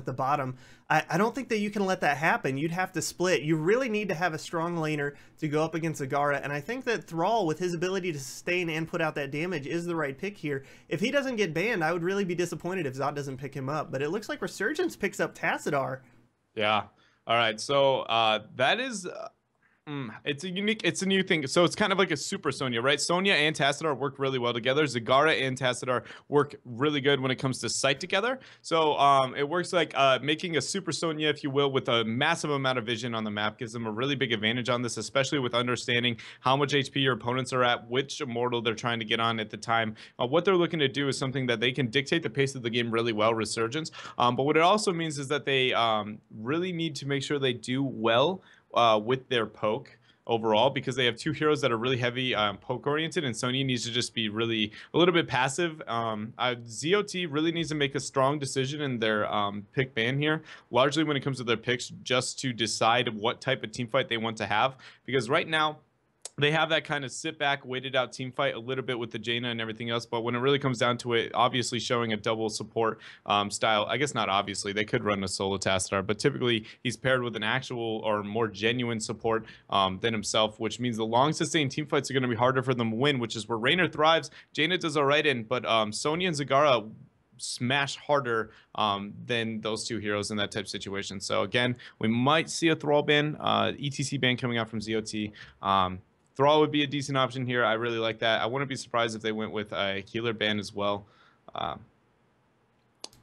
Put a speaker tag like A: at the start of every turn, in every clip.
A: the bottom. I don't think that you can let that happen. You'd have to split. You really need to have a strong laner to go up against Zagara, and I think that Thrall, with his ability to sustain and put out that damage, is the right pick here. If he doesn't get banned, I would really be disappointed if ZoT doesn't pick him up, but it looks like Resurgence picks up Tassadar.
B: Yeah. All right. So that is... it's a new thing. So it's kind of like a super Sonya, right? Sonya and Tassadar work really well together. Zagara and Tassadar work really good when it comes to sight together. So it works like making a super Sonya, if you will, with a massive amount of vision on the map gives them a really big advantage on this, especially with understanding how much HP your opponents are at, which immortal they're trying to get on at the time. What they're looking to do is something that they can dictate the pace of the game really well, Resurgence. But what it also means is that they really need to make sure they do well with their poke overall, because they have two heroes that are really heavy poke oriented, and Sonya needs to just be really a little bit passive. ZoT really needs to make a strong decision in their pick ban here, largely when it comes to their picks, just to decide what type of team fight they want to have, because right now they have that kind of sit back, waited out team fight a little bit with the Jaina and everything else. But when it really comes down to it, obviously showing a double support style, I guess not obviously, they could run a solo Tassadar, but typically he's paired with an actual or more genuine support than himself, which means the long sustained team fights are going to be harder for them to win, which is where Raynor thrives. Jaina does all right in, but Sonya and Zagara smash harder than those two heroes in that type of situation. So again, we might see a Thrall ban, ETC ban coming out from ZoT. Thrall would be a decent option here. I really like that. I wouldn't be surprised if they went with a healer ban as well. Oh,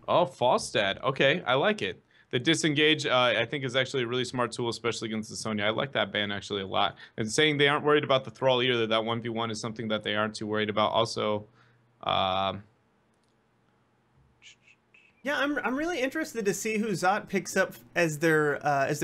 B: Falstad. Okay, I like it. The disengage, I think, is actually a really smart tool, especially against the Sonya. I like that ban actually a lot. And saying they aren't worried about the Thrall either, that 1v1 is something that they aren't too worried about. Also,
A: yeah, I'm really interested to see who ZoT picks up as their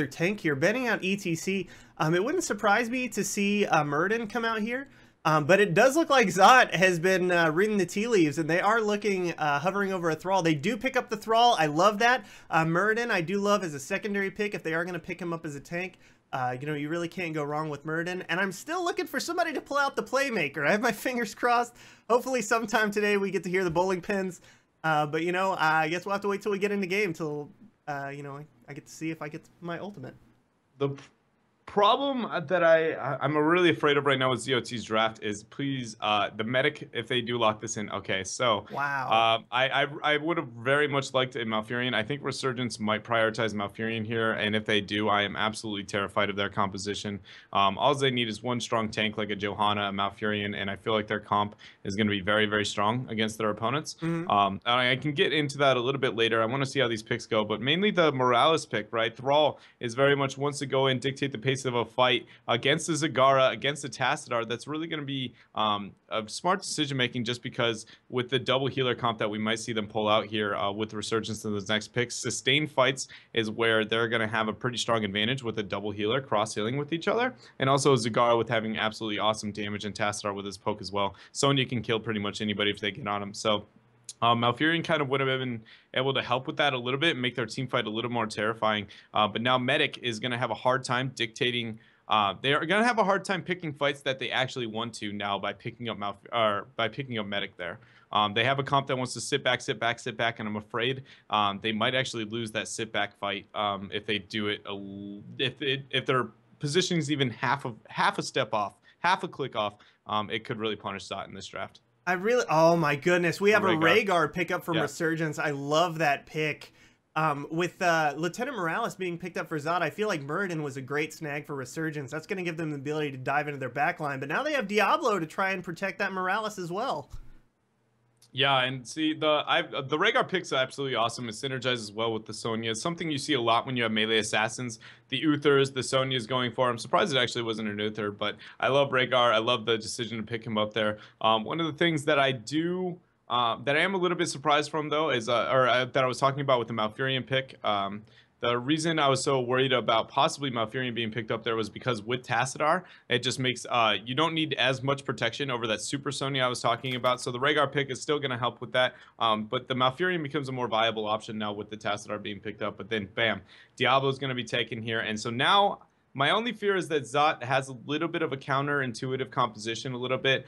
A: tank here. Banning out ETC, it wouldn't surprise me to see Muradin come out here, but it does look like ZoT has been reading the tea leaves, and they are looking hovering over a Thrall. They do pick up the Thrall. I love that. Muradin, I do love as a secondary pick if they are going to pick him up as a tank. You know, you really can't go wrong with Muradin. And I'm still looking for somebody to pull out the Playmaker. I have my fingers crossed. Hopefully sometime today we get to hear the bowling pins. But, you know, I guess we'll have to wait till we get in the game till, you know, I get to see if I get my ultimate. The
B: problem that I'm really afraid of right now with ZoT's draft is, please, the medic, if they do lock this in. Okay, so
A: wow.
B: I would have very much liked a Malfurion. I think Resurgence might prioritize Malfurion here, and if they do, I am absolutely terrified of their composition. All they need is one strong tank like a Johanna, a Malfurion, and I feel like their comp is going to be very, very strong against their opponents. I can get into that a little bit later. I want to see how these picks go, but mainly the Morales pick, right? Thrall is very much wants to go and dictate the pace of a fight against the Zagara, against the Tassadar. That's really going to be a smart decision making, just because with the double healer comp that we might see them pull out here with Resurgence in those next picks, sustained fights is where they're going to have a pretty strong advantage with a double healer cross healing with each other, and also Zagara with having absolutely awesome damage, and Tassadar with his poke as well. Sonya can kill pretty much anybody if they get on him. So Malfurion kind of would have been able to help with that a little bit and make their team fight a little more terrifying. But now Medic is going to have a hard time dictating. They are going to have a hard time picking fights that they actually want to now by picking up Medic there. They have a comp that wants to sit back, and I'm afraid they might actually lose that sit back fight if they do it. If their positioning is even half a step off, half a click off, it could really punish ZoT in this draft.
A: Oh my goodness, we have a Rhaegar pickup from Resurgence. I love that pick. With Lieutenant Morales being picked up for ZoT, I feel like Muradin was a great snag for Resurgence. That's going to give them the ability to dive into their backline, but now they have Diablo to try and protect that Morales as well.
B: Yeah, and see, the Rhaegar pick's absolutely awesome. It synergizes well with the Sonya. It's something you see a lot when you have melee assassins. The Uthers, the Sonya's going for. I'm surprised it actually wasn't an Uther, but I love Rhaegar. I love the decision to pick him up there. One of the things that I do, that I am a little bit surprised from, though, is, that I was talking about with the Malfurion pick. The reason I was so worried about possibly Malfurion being picked up there was because with Tassadar, it just makes, you don't need as much protection over that Super Sonya I was talking about. So the Rhaegar pick is still going to help with that. But the Malfurion becomes a more viable option now with the Tassadar being picked up. But then, bam, Diablo is going to be taken here. And so now My only fear is that ZoT has a little bit of a counterintuitive composition, a little bit.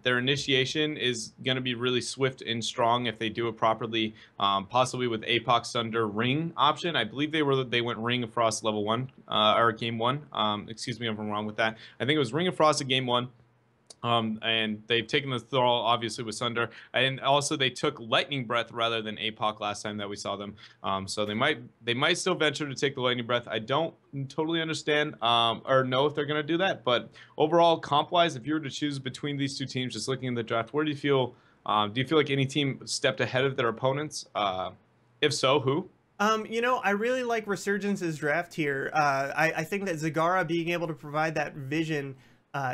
B: Their initiation is going to be really swift and strong if they do it properly, possibly with Apoc Sunder Ring option. I believe they went Ring of Frost level 1, or game 1. Excuse me if I'm wrong with that. I think it was Ring of Frost at game 1. And they've taken the thrall obviously with Sunder, and also they took Lightning Breath rather than Apoc last time that we saw them. So they might still venture to take the Lightning Breath. I don't totally understand or know if they're going to do that, but overall, comp wise, if you were to choose between these two teams, just looking in the draft, where do you feel? Do you feel like any team stepped ahead of their opponents? If so, who?
A: You know, I really like Resurgence's draft here. I think that Zagara being able to provide that vision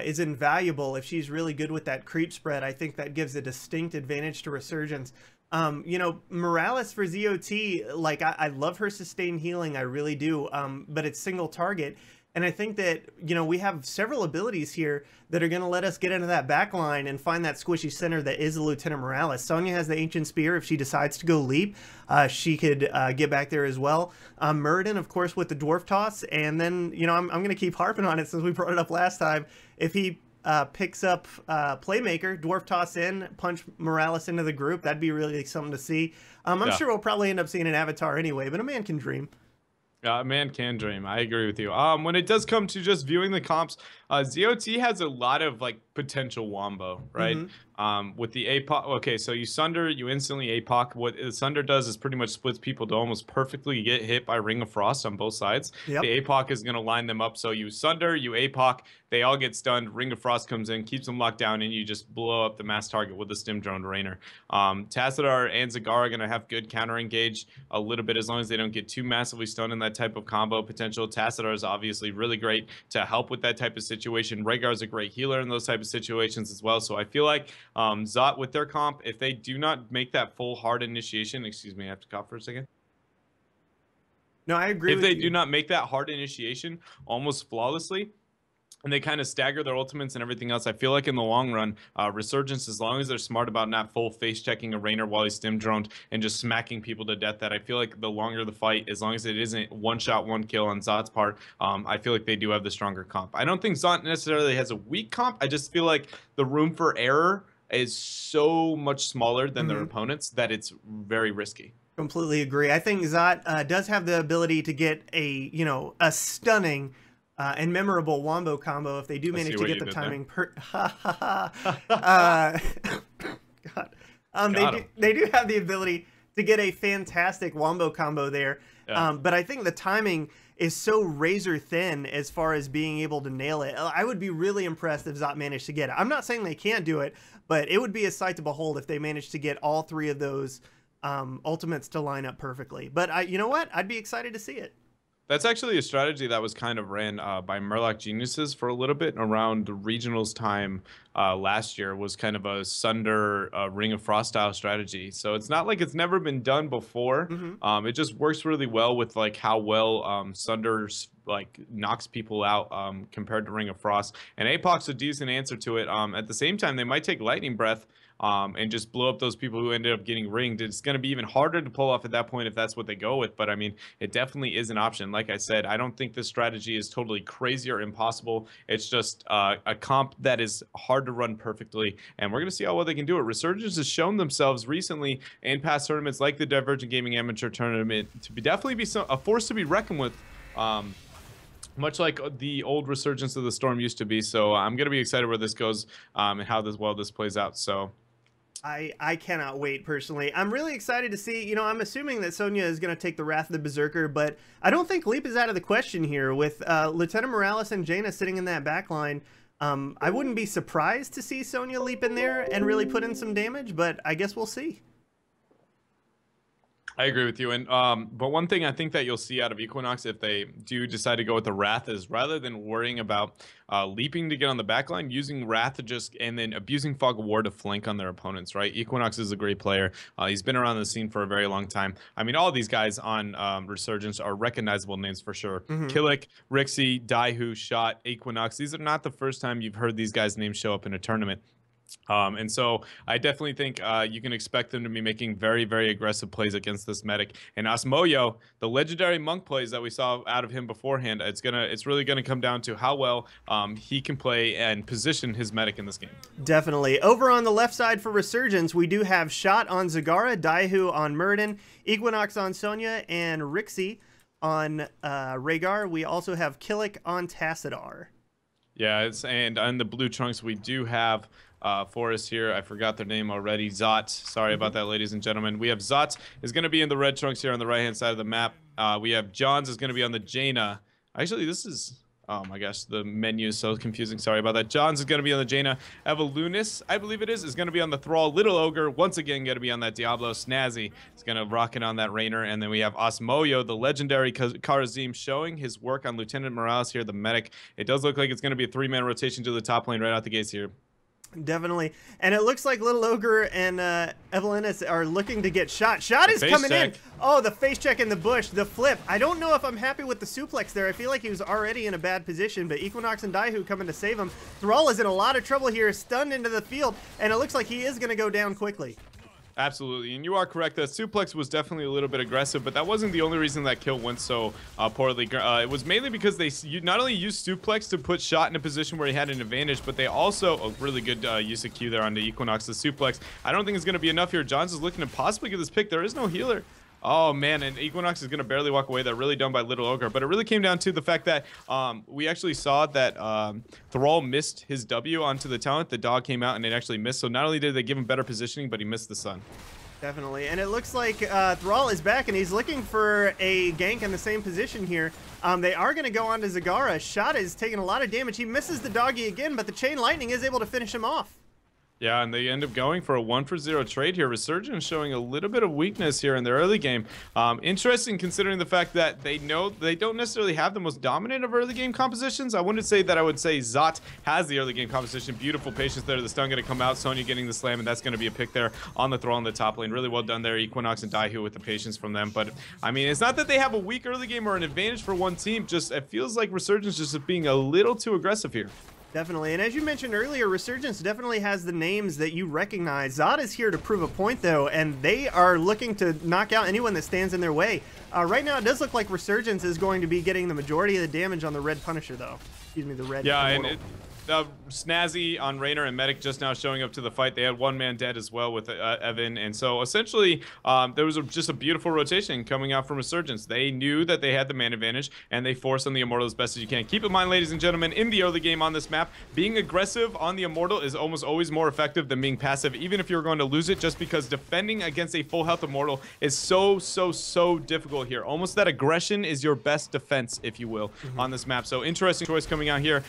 A: is invaluable if she's really good with that creep spread. I think that gives a distinct advantage to Resurgence. You know, Morales for ZoT, like I love her sustained healing, I really do, but it's single target. And I think that, you know, we have several abilities here that are going to let us get into that back line and find that squishy center that is the Lieutenant Morales. Sonya has the Ancient Spear. If she decides to go leap, she could get back there as well. Muradin, of course, with the Dwarf Toss. And then, you know, I'm going to keep harping on it since we brought it up last time. If he picks up Playmaker, Dwarf Toss in, punch Morales into the group, that'd be really something to see. I'm sure we'll probably end up seeing an Avatar anyway, but a man can dream.
B: A man can dream. I agree with you. When it does come to just viewing the comps, ZoT has a lot of like potential wombo, right? With the APOC. Okay, so you Sunder, you instantly APOC. What Sunder does is pretty much splits people to almost perfectly get hit by Ring of Frost on both sides. The APOC is going to line them up. So you Sunder, you APOC, they all get stunned. Ring of Frost comes in, keeps them locked down, and you just blow up the mass target with the Stim Drone Rainer. Tassadar and Zagara are going to have good counter engage a little bit as long as they don't get too massively stunned in that type of combo potential. Tassadar is obviously really great to help with that type of situation. Rhaegar is a great healer in those type of situations as well. So I feel like ZoT with their comp, if they do not make that full hard initiation, excuse me, I have to cough for a second.
A: No, I agree.
B: If they do not make that hard initiation almost flawlessly, and they kind of stagger their ultimates and everything else, I feel like in the long run, Resurgence, as long as they're smart about not full face checking a Rainer while he's stim droned and just smacking people to death, that I feel like the longer the fight, as long as it isn't one shot, one kill on ZoT's part, I feel like they do have the stronger comp. I don't think ZoT necessarily has a weak comp. I just feel like the room for error is so much smaller than their opponents that it's very risky.
A: Completely agree. I think ZoT does have the ability to get a, you know, a stunning and memorable wombo combo if they do manage to get the timing. God, they do have the ability to get a fantastic wombo combo there. But I think the timing is so razor thin as far as being able to nail it. I would be really impressed if ZoT managed to get it. I'm not saying they can't do it, but it would be a sight to behold if they managed to get all three of those ultimates to line up perfectly. But you know what? I'd be excited to see it.
B: That's actually a strategy that was kind of ran by Murloc Geniuses for a little bit around the regionals time last year. Was kind of a Sunder Ring of Frost style strategy. So it's not like it's never been done before. It just works really well with like how well Sunder's like knocks people out compared to Ring of Frost. And Apoc's a decent answer to it. At the same time, they might take Lightning Breath and just blow up those people who ended up getting ringed. It's going to be even harder to pull off at that point if that's what they go with. But I mean, it definitely is an option. Like I said, I don't think this strategy is totally crazy or impossible. It's just a comp that is hard to run perfectly. And we're going to see how well they can do it. Resurgence has shown themselves recently in past tournaments like the Divergent Gaming Amateur Tournament to definitely be a force to be reckoned with. Much like the old Resurgence of the Storm used to be. So I'm going to be excited where this goes and how this plays out. So
A: I cannot wait, personally. I'm really excited to see, you know, I'm assuming that Sonya is going to take the Wrath of the Berserker, but I don't think Leap is out of the question here. With Lieutenant Morales and Jaina sitting in that back line, I wouldn't be surprised to see Sonya leap in there and really put in some damage, but I guess we'll see.
B: I agree with you. And but one thing I think that you'll see out of Equinox if they do decide to go with the Wrath is rather than worrying about leaping to get on the backline, using Wrath to just and then abusing Fog of War to flank on their opponents, right? Equinox is a great player. He's been around the scene for a very long time. I mean, all of these guys on Resurgence are recognizable names for sure. Killick, Rixie, Daihu, Shot, Equinox. These are not the first time you've heard these guys' names show up in a tournament. And so I definitely think you can expect them to be making very, very aggressive plays against this medic. And Osmoyo, the legendary monk plays that we saw out of him beforehand, it's really gonna come down to how well he can play and position his medic in this game. Definitely.
A: Over on the left side for Resurgence, we do have Shot on Zagara, Daihu on Murden, Equinox on Sonya, and Rixie on Rhaegar. We also have Killick on Tassadar.
B: Yeah, and on the blue trunks we do have for us here. I forgot their name already. ZoT. Sorry about that, ladies and gentlemen. We have ZoT is going to be in the red trunks here on the right-hand side of the map. We have Johns is going to be on the Jaina. Actually, this is... Oh my gosh, the menu is so confusing. Sorry about that. Johns is going to be on the Jaina. Evolunis, I believe it is going to be on the Thrall. Little Ogre, once again, going to be on that Diablo. Snazzy is going to rock it on that Rainer. And then we have Osmoyo, the legendary Karazim, showing his work on Lieutenant Morales here, the medic. It does look like it's going to be a 3-man rotation to the top lane right out the gates here.
A: Definitely. And it looks like Little Ogre and Evelynus are looking to get shot. Shot is coming in. Oh, the face check in the bush. The flip. I don't know if I'm happy with the suplex there. I feel like he was already in a bad position, but Equinox and Daihu coming to save him. Thrall is in a lot of trouble here, stunned into the field, and it looks like he is going to go down quickly.
B: Absolutely, and you are correct. The suplex was definitely a little bit aggressive, but that wasn't the only reason that kill went so poorly. It was mainly because they not only used suplex to put Shot in a position where he had an advantage, but they also, a really good use of Q there on the Equinox, the suplex. I don't think it's going to be enough here. Johns is looking to possibly get this pick. There is no healer. Oh man, and Equinox is going to barely walk away. They're really done by Little Ogre, but it really came down to the fact that we actually saw that Thrall missed his W onto the talent. The dog came out and it actually missed, so not only did they give him better positioning, but he missed the sun.
A: Definitely, and it looks like Thrall is back and he's looking for a gank in the same position here. They are going to go on to Zagara. Shot is taking a lot of damage. He misses the doggy again, but the Chain Lightning is able to finish him off.
B: Yeah, and they end up going for a 1-for-0 trade here. Resurgence showing a little bit of weakness here in their early game. Interesting considering the fact that they know they don't necessarily have the most dominant of early game compositions. I wouldn't say that. I would say ZoT has the early game composition. Beautiful patience there. The stun going to come out. Sonya getting the slam, and that's going to be a pick there on the Thrall in the top lane. Really well done there. Equinox and Daihu with the patience from them. But, I mean, it's not that they have a weak early game or an advantage for one team. Just it feels like Resurgence just being a little too aggressive here.
A: Definitely, and as you mentioned earlier, Resurgence definitely has the names that you recognize. ZoT is here to prove a point, though, and they are looking to knock out anyone that stands in their way. Right now, it does look like Resurgence is going to be getting the majority of the damage on the Red Punisher, though. Excuse me, the Red Immortal.
B: And Snazzy on Rainer and Medic just now showing up to the fight. They had one man dead as well with Evan, and so essentially there was just a beautiful rotation coming out from Resurgence. They knew that they had the man advantage, and they forced on the Immortal as best as you can. Keep in mind, ladies and gentlemen, in the early game on this map, being aggressive on the Immortal is almost always more effective than being passive, even if you're going to lose it, just because defending against a full health Immortal is so difficult here. Almost that aggression is your best defense, if you will, on this map. So interesting choice coming out here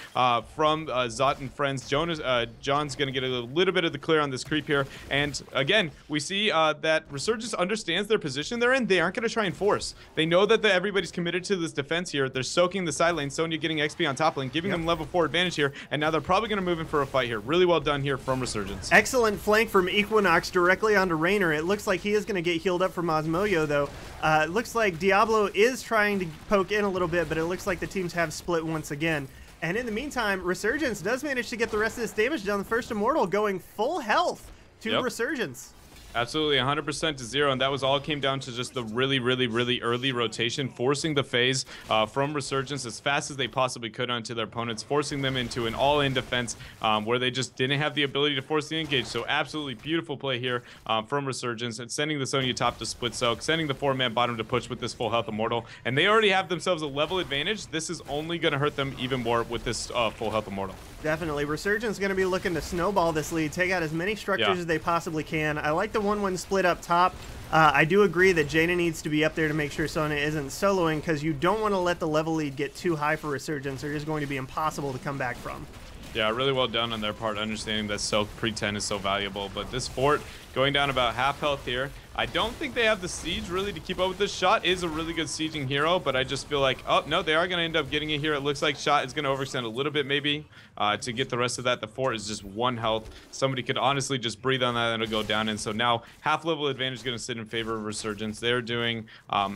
B: from ZoT and friends. John's going to get a little bit of the clear on this creep here. And again, we see that Resurgence understands their position they're in. They aren't going to try and force. They know that everybody's committed to this defense here. They're soaking the side lane. Sonya getting XP on top lane, giving them level 4 advantage here. And now they're probably going to move in for a fight here. Really well done here from Resurgence.
A: Excellent flank from Equinox directly onto Rainer. It looks like he is going to get healed up from Osmoyo, though. It looks like Diablo is trying to poke in a little bit, but it looks like the teams have split once again. And in the meantime, Resurgence does manage to get the rest of this damage down. The first Immortal going full health to Resurgence.
B: Absolutely, 100% to 0, and that was all came down to just the really early rotation, forcing the phase from Resurgence as fast as they possibly could onto their opponents, forcing them into an all-in defense where they just didn't have the ability to force the engage. So absolutely beautiful play here from Resurgence, and sending the Sonya top to split soak, sending the 4-man bottom to push with this full health Immortal, and they already have themselves a level advantage. This is only going to hurt them even more with this full health Immortal.
A: Definitely. Resurgence going to be looking to snowball this lead, take out as many structures as they possibly can. I like the 1-1 split up top. I do agree that Jaina needs to be up there to make sure Sonya isn't soloing, because you don't want to let the level lead get too high for Resurgence. They're just going to be impossible to come back from.
B: Yeah, really well done on their part, understanding that Soak pre-10 is so valuable. But this fort going down about half health here. I don't think they have the siege really to keep up with this. Shot is a really good sieging hero, but I just feel like, oh, no, they are going to end up getting it here. It looks like Shot is going to overextend a little bit maybe to get the rest of that. The fort is just 1 health. Somebody could honestly just breathe on that and it'll go down. And so now half level advantage is going to sit in favor of Resurgence. They're doing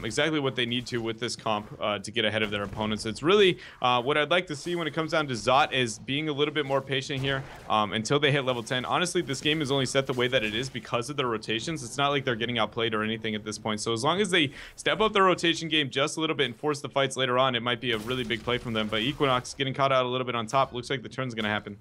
B: exactly what they need to with this comp to get ahead of their opponents. It's really what I'd like to see when it comes down to ZoT is being a little bit more patient here until they hit level 10. Honestly, this game is only set the way that it is because of their rotations. It's not like they're getting outplayed or anything at this point. So as long as they step up their rotation game just a little bit and force the fights later on, it might be a really big play from them. But Equinox getting caught out a little bit on top. Looks like the turn's going to happen.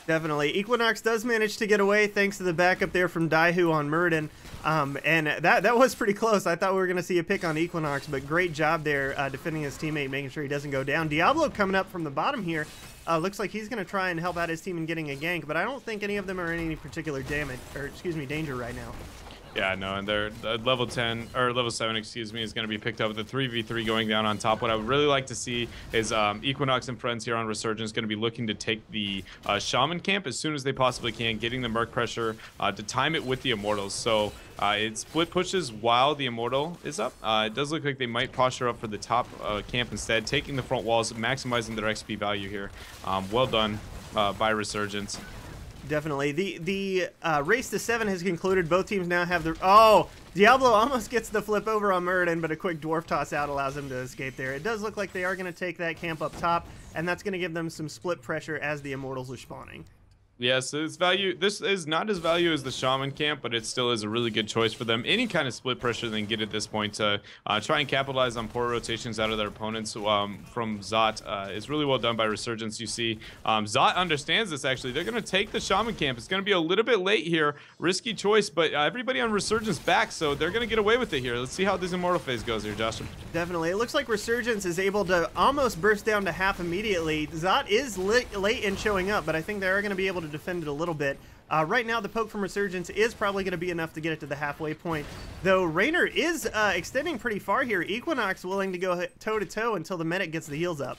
A: Definitely. Equinox does manage to get away thanks to the backup there from Daihu on Murden. And that was pretty close. I thought we were going to see a pick on Equinox, but great job there defending his teammate, making sure he doesn't go down. Diablo coming up from the bottom here. Looks like he's going to try and help out his team in getting a gank, but I don't think any of them are in any particular damage, or excuse me, danger right now.
B: Yeah, no, and they're level 10 or level 7, excuse me, is going to be picked up with the 3v3 going down on top. What I would really like to see is Equinox and friends here on Resurgence going to be looking to take the Shaman camp as soon as they possibly can, getting the Merc pressure to time it with the Immortals. So it split pushes while the Immortal is up. It does look like they might posture up for the top camp instead, taking the front walls, maximizing their XP value here. Well done by Resurgence.
A: Definitely. The race to 7 has concluded. Both teams now have their... Oh! Diablo almost gets the flip over on Murden, but a quick dwarf toss out allows him to escape there. It does look like they are going to take that camp up top, and that's going to give them some split pressure as the Immortals are spawning.
B: Yes, its value. This is not as value as the Shaman camp, but it still is a really good choice for them. Any kind of split pressure they can get at this point to try and capitalize on poor rotations out of their opponents from ZoT is really well done by Resurgence. You see, ZoT understands this actually. They're going to take the Shaman camp. It's going to be a little bit late here. Risky choice, but everybody on Resurgence back, so they're going to get away with it here. Let's see how this Immortal phase goes here, Josheb.
A: Definitely. It looks like Resurgence is able to almost burst down to half immediately. ZoT is late in showing up, but I think they are going to be able to defend it a little bit. Right now, the poke from Resurgence is probably going to be enough to get it to the halfway point, though Raynor is extending pretty far here. Equinox willing to go toe-to-toe until the medic gets the heals up.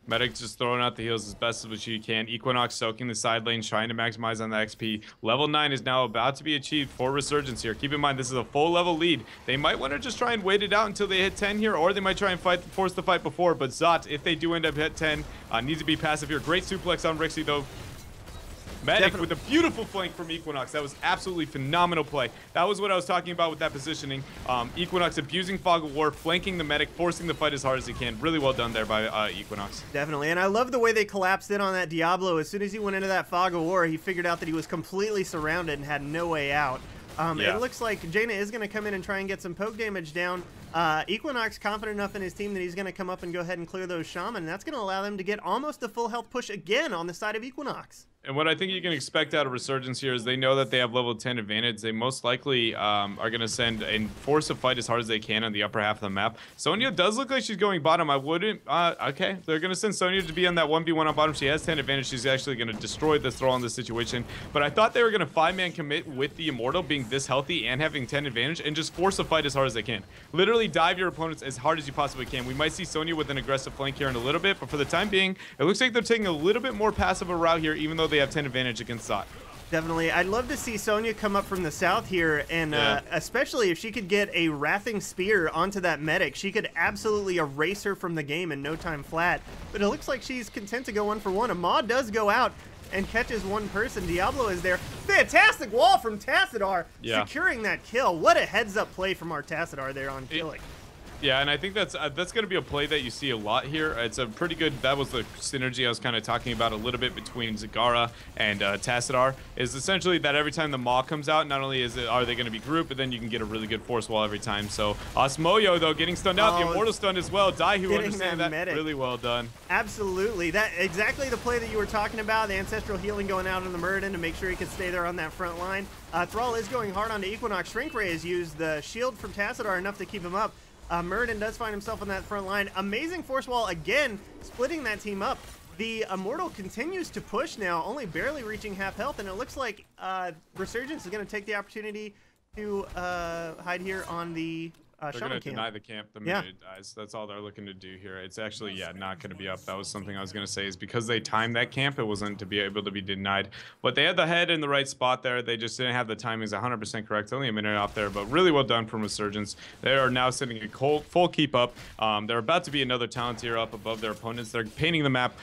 B: Medic just throwing out the heals as best as she can. Equinox soaking the side lane, trying to maximize on the XP. Level 9 is now about to be achieved for Resurgence here. Keep in mind, this is a full level lead. They might want to just try and wait it out until they hit 10 here, or they might try and force the fight before. But ZoT, if they do end up hit 10, needs to be passive here. Great suplex on Rixie, though. Medic with a beautiful flank from Equinox. That was absolutely phenomenal play. That was what I was talking about with that positioning. Equinox abusing Fog of War, flanking the medic, forcing the fight as hard as he can. Really well done there by Equinox. Definitely,
A: and I love the way they collapsed in on that Diablo. As soon as he went into that Fog of War, he figured out that he was completely surrounded and had no way out. It looks like Jaina is going to come in and try and get some poke damage down. Equinox confident enough in his team that he's going to come up and go ahead and clear those Shaman, and that's going to allow them to get almost a full health push again on the side of Equinox.
B: And what I think you can expect out of Resurgence here is they know that they have level 10 advantage. They most likely are going to send and force a fight as hard as they can on the upper half of the map. Sonya does look like she's going bottom. I wouldn't... okay, they're going to send Sonya to be on that 1v1 on bottom. She has 10 advantage. She's actually going to destroy the Thrall in this situation. But I thought they were going to 5-man commit with the Immortal being this healthy and having 10 advantage and just force a fight as hard as they can. Literally dive your opponents as hard as you possibly can. We might see Sonya with an aggressive flank here in a little bit, but for the time being, it looks like they're taking a little bit more passive a route here, even though they have 10 advantage against ZoT.
A: Definitely. I'd love to see Sonya come up from the south here, and especially if she could get a Wrathing Spear onto that medic, she could absolutely erase her from the game in no time flat. But it looks like she's content to go 1-for-1. Ahmad does go out and catches one person. Diablo is there. Fantastic wall from Tassadar, securing that kill. What a heads-up play from our Tassadar there on killing.
B: Yeah, and I think that's going to be a play that you see a lot here. It's a pretty good, that was the synergy I was kind of talking about a little bit between Zagara and Tassadar, is essentially that every time the Maw comes out, not only are they going to be grouped, but then you can get a really good force wall every time. So Osmoyo, though, getting stunned out, the Immortal stunned as well. Daihu understand that really well done.
A: Absolutely. That exactly the play that you were talking about, the Ancestral Healing going out on the Murden to make sure he could stay there on that front line. Thrall is going hard onto Equinox. Shrink Ray has used the shield from Tassadar enough to keep him up. Murden does find himself on that front line. Amazing force wall again, splitting that team up. The Immortal continues to push now, only barely reaching half health, and it looks like Resurgence is going to take the opportunity to hide here on the
B: They're
A: Shaman
B: going to
A: camp.
B: deny the camp the minute it dies. That's all they're looking to do here. It's actually, yeah, not going to be up. That was something I was going to say, is because they timed that camp, it wasn't to be able to be denied. But they had the head in the right spot there. They just didn't have the timings 100% correct. Only a minute off there, but really well done from Resurgence. They are now sitting a full keep up. They're about to be another talent tier up above their opponents. They're painting the map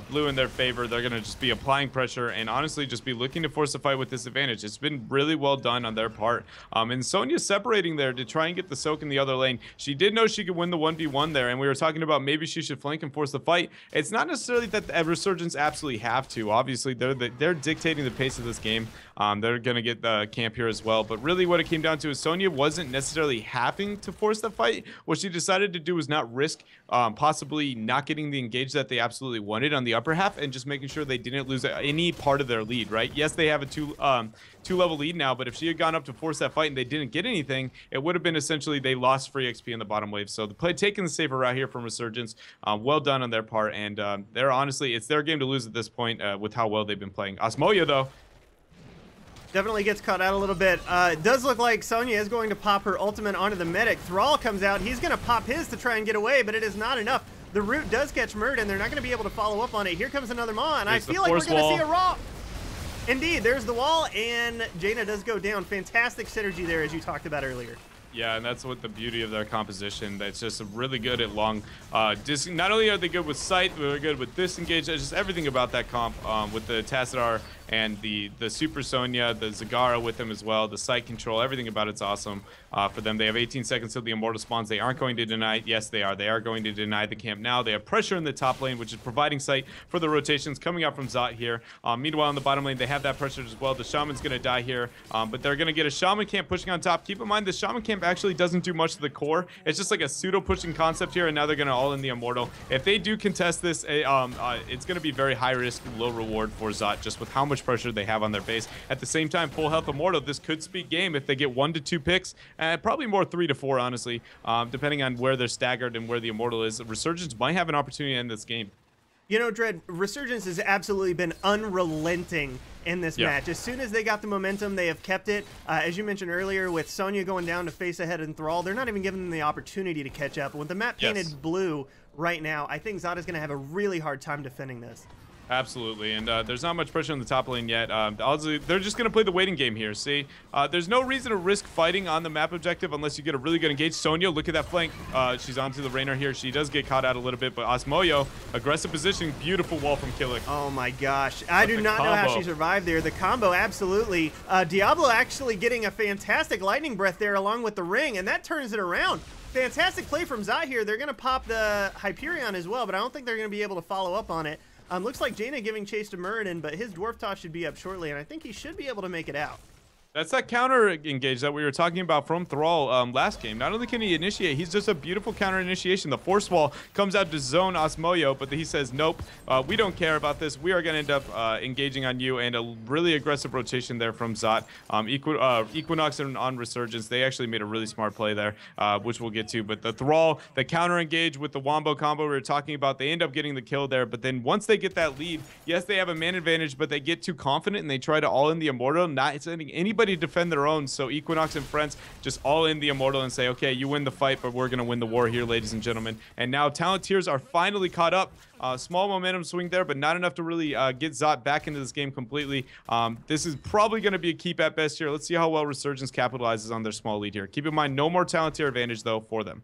B: blue in their favor. They're going to just be applying pressure and honestly just be looking to force a fight with disadvantage. It's been really well done on their part. And Sonya's separating there to try and get the soak in the other lane. She did know she could win the 1v1 there, and we were talking about maybe she should flank and force the fight. It's not necessarily that the Resurgence absolutely have to. Obviously, they're dictating the pace of this game. They're going to get the camp here as well. But really what it came down to is Sonya wasn't necessarily having to force the fight. What she decided to do was not risk possibly not getting the engage that they absolutely wanted on the upper half, and just making sure they didn't lose any part of their lead, right? Yes, they have a two-level lead now, but if she had gone up to force that fight and they didn't get anything, it would have been essentially they lost free XP in the bottom wave. So the play taking the safer route here from Resurgence, well done on their part, and they're honestly, it's their game to lose at this point with how well they've been playing. Osmoya, though,
A: definitely gets caught out a little bit. It does look like Sonya is going to pop her ultimate onto the medic. Thrall comes out. He's going to pop his to try and get away, but it is not enough. The root does catch Murd, and they're not going to be able to follow up on it. Here comes another Maw, and I feel like we're going to see a Raw. Indeed, there's the wall, and Jaina does go down. Fantastic synergy there, as you talked about earlier.
B: Yeah, and that's what the beauty of their composition. That's just really good at long not only are they good with sight, but they're good with disengage. Just everything about that comp with the Tassadar and the Super Sonya, the Zagara with them as well, the sight control, everything about it's awesome for them. They have 18 seconds till the Immortal spawns. They aren't going to deny. Yes, they are. They are going to deny the camp now. They have pressure in the top lane, which is providing sight for the rotations coming out from ZoT here. Meanwhile, in the bottom lane, they have that pressure as well. The Shaman's going to die here, but they're going to get a Shaman camp pushing on top. Keep in mind, the Shaman camp actually doesn't do much to the core. It's just like a pseudo pushing concept here, and now they're going to all in the Immortal. If they do contest this, it's going to be very high risk, low reward for ZoT, just with how much pressure they have on their base. At the same time, full health Immortal, this could speed game if they get 1 to 2 picks, and probably more 3 to 4, honestly, depending on where they're staggered and where the Immortal is. Resurgence might have an opportunity to end this game.
A: You know, Dread, Resurgence has absolutely been unrelenting in this match. As soon as they got the momentum, they have kept it. As you mentioned earlier, with Sonya going down to face ahead in Thrall, they're not even giving them the opportunity to catch up. With the map painted blue right now, I think ZoT is going to have a really hard time defending this.
B: Absolutely, and there's not much pressure on the top lane yet. They're just going to play the waiting game here. See, there's no reason to risk fighting on the map objective unless you get a really good engage. Sonya, look at that flank. She's onto the Rainer here. She does get caught out a little bit, but Osmoyo, aggressive positioning, beautiful wall from Killick.
A: Oh my gosh, I do not know how she survived there. The combo, absolutely. Diablo actually getting a fantastic lightning breath there along with the ring, and that turns it around. Fantastic play from ZoT here. They're going to pop the Hyperion as well, but I don't think they're going to be able to follow up on it. Looks like Jaina giving chase to Muradin, but his Dwarf Toss should be up shortly, and I think he should be able to make it out.
B: That's that counter engage that we were talking about from Thrall last game. Not only can he initiate, he's just a beautiful counter initiation. The force wall comes out to zone Osmoyo, but he says, nope, we don't care about this. We are going to end up engaging on you, and a really aggressive rotation there from ZoT. Equinox on Resurgence, they actually made a really smart play there, which we'll get to. But the Thrall, the counter engage with the Wombo combo we were talking about, they end up getting the kill there. But then once they get that lead, yes, they have a man advantage, but they get too confident and they try to all in the Immortal, not sending anybody to defend their own. So Equinox and friends just all in the Immortal and say, okay, you win the fight, but we're going to win the war here, ladies and gentlemen. And now talent tiers are finally caught up. Small momentum swing there, but not enough to really get ZoT back into this game completely. This is probably going to be a keep at best here. Let's see how well Resurgence capitalizes on their small lead here. Keep in mind, no more talent tier advantage, though, for them.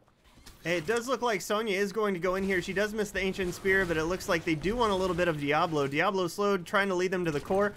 A: It does look like Sonya is going to go in here. She does miss the Ancient Spear, but it looks like they do want a little bit of Diablo. Diablo slowed, trying to lead them to the core.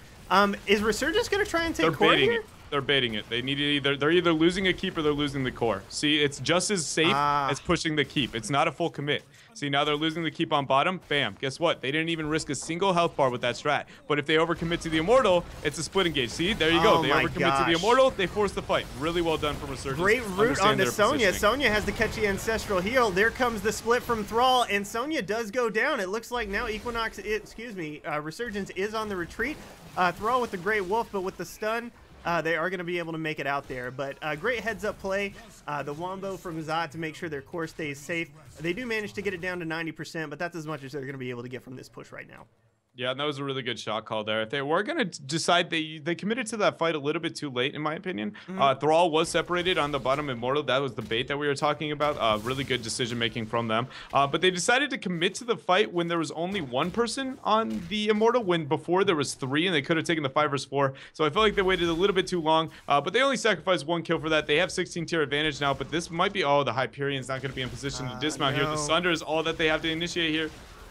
A: Is Resurgence going to try and take core here?
B: They're baiting it. They need to they're either losing a keep or they're losing the core. See, it's just as safe as pushing the keep. It's not a full commit. See, now they're losing the keep on bottom. Bam. Guess what? They didn't even risk a single health bar with that strat. But if they overcommit to the Immortal, it's a split engage. See, there you go. They overcommit to the Immortal. They force the fight. Really well done from Resurgence.
A: Great root onto Sonya. Sonya has to catch the Ancestral Heal. There comes the split from Thrall, and Sonya does go down. It looks like now Equinox, Resurgence is on the retreat. Thrall with the Great Wolf, but with the stun, they are going to be able to make it out there. But great heads-up play. The Wombo from ZoT to make sure their core stays safe. They do manage to get it down to 90%, but that's as much as they're going to be able to get from this push right now.
B: Yeah, that was a really good shot call there. If they were going to decide, they committed to that fight a little bit too late, in my opinion. Thrall was separated on the bottom Immortal. That was the bait that we were talking about. Really good decision making from them. But they decided to commit to the fight when there was only one person on the Immortal, when before there was 3, and they could have taken the 5 vs 4. So I felt like they waited a little bit too long. But they only sacrificed 1 kill for that. They have 16 tier advantage now, but this might be, oh, the Hyperion's not going to be in position to dismount here. The Sunder is all that they have to initiate here,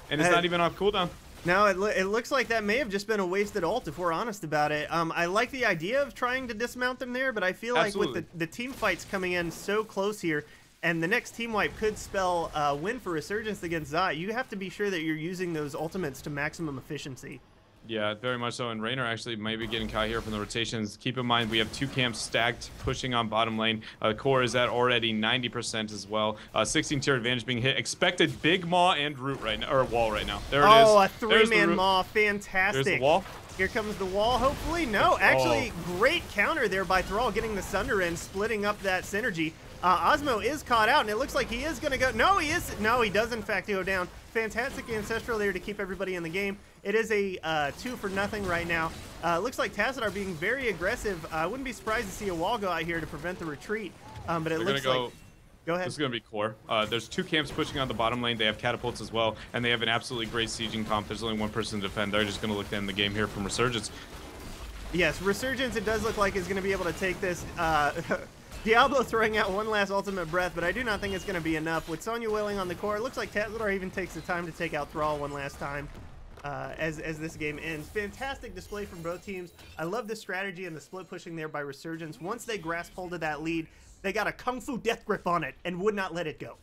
B: and it's not even off cooldown.
A: Now, it looks like that may have just been a wasted ult, if we're honest about it. I like the idea of trying to dismount them there, but I feel like with the team fights coming in so close here, and the next team wipe could spell win for Resurgence against ZoT, you have to be sure that you're using those ultimates to maximum efficiency.
B: Yeah, very much so. And Raynor actually might be getting caught here from the rotations. Keep in mind, we have 2 camps stacked, pushing on bottom lane. Core is at already 90% as well. 16 tier advantage being hit. Expected big maw and root right now, or wall right now. There it is.
A: Oh, a 3-man maw. Fantastic.
B: There's the wall.
A: Here comes the wall, hopefully. No, actually, great counter there by Thrall, getting the Sunder in, splitting up that synergy. Osmo is caught out, and it looks like he is going to go. No, he is. No, he does, in fact, go down. Fantastic Ancestral there to keep everybody in the game. It is a 2-for-0 right now. Looks like Tassadar being very aggressive. I wouldn't be surprised to see a wall go out here to prevent the retreat. But it looks like... Go ahead.
B: This is going to be core. There's 2 camps pushing on the bottom lane. They have catapults as well, and they have an absolutely great sieging comp. There's only 1 person to defend. They're just going to look to end the game here from Resurgence.
A: Yes, Resurgence, it does look like, is going to be able to take this. Diablo throwing out 1 last ultimate breath, but I do not think it's going to be enough. With Sonya Willing on the core, it looks like Tassadar even takes the time to take out Thrall 1 last time as this game ends. Fantastic display from both teams. I love the strategy and the split pushing there by Resurgence. Once they grasp hold of that lead, they got a Kung Fu death grip on it and would not let it go.